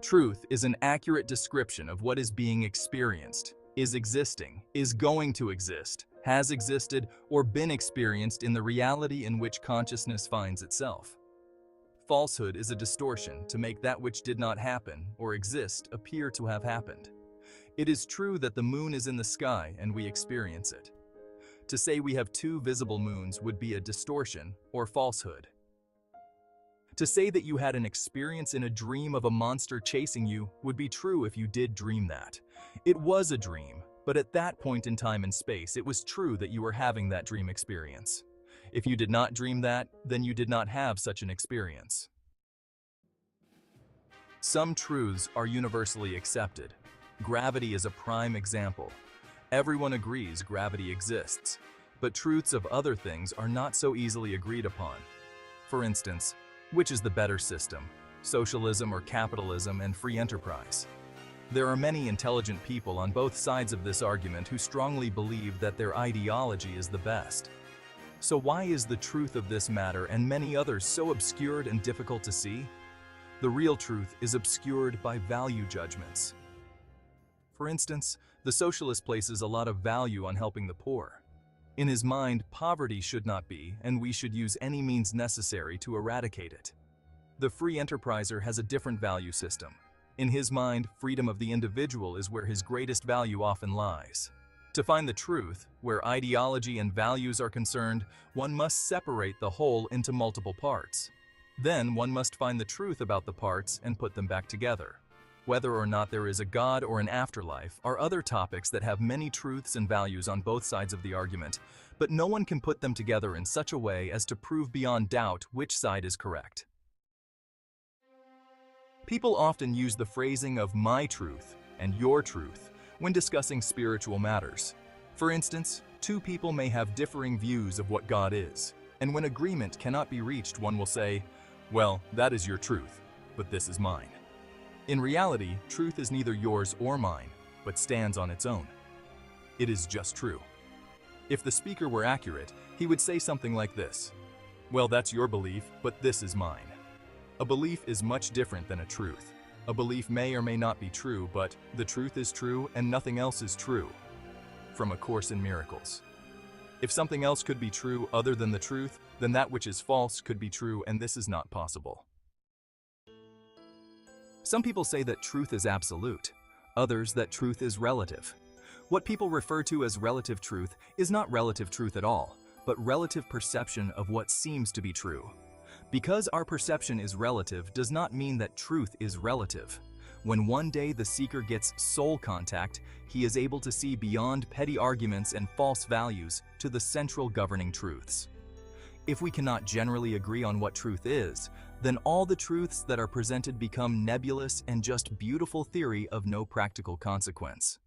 Truth is an accurate description of what is being experienced, is existing, is going to exist, has existed, or been experienced in the reality in which consciousness finds itself. Falsehood is a distortion to make that which did not happen or exist appear to have happened. It is true that the moon is in the sky and we experience it. To say we have two visible moons would be a distortion or falsehood. To say that you had an experience in a dream of a monster chasing you would be true if you did dream that. It was a dream, but at that point in time and space, it was true that you were having that dream experience. If you did not dream that, then you did not have such an experience. Some truths are universally accepted. Gravity is a prime example. Everyone agrees gravity exists, but truths of other things are not so easily agreed upon. For instance, which is the better system, socialism or capitalism and free enterprise? There are many intelligent people on both sides of this argument who strongly believe that their ideology is the best. So why is the truth of this matter and many others so obscured and difficult to see? The real truth is obscured by value judgments. For instance, the socialist places a lot of value on helping the poor. In his mind, poverty should not be, and we should use any means necessary to eradicate it. The free enterpriser has a different value system. In his mind, freedom of the individual is where his greatest value often lies. To find the truth, where ideology and values are concerned, one must separate the whole into multiple parts. Then one must find the truth about the parts and put them back together. Whether or not there is a God or an afterlife are other topics that have many truths and values on both sides of the argument, but no one can put them together in such a way as to prove beyond doubt which side is correct. People often use the phrasing of my truth and your truth when discussing spiritual matters. For instance, two people may have differing views of what God is, and when agreement cannot be reached, one will say, well, that is your truth, but this is mine. In reality, truth is neither yours or mine, but stands on its own. It is just true. If the speaker were accurate, he would say something like this: well, that's your belief, but this is mine. A belief is much different than a truth. A belief may or may not be true, but the truth is true and nothing else is true. From A Course in Miracles. If something else could be true other than the truth, then that which is false could be true, and this is not possible. Some people say that truth is absolute, others that truth is relative. What people refer to as relative truth is not relative truth at all, but relative perception of what seems to be true. Because our perception is relative does not mean that truth is relative. When one day the seeker gets soul contact, he is able to see beyond petty arguments and false values to the central governing truths. If we cannot generally agree on what truth is, then all the truths that are presented become nebulous and just beautiful theory of no practical consequence.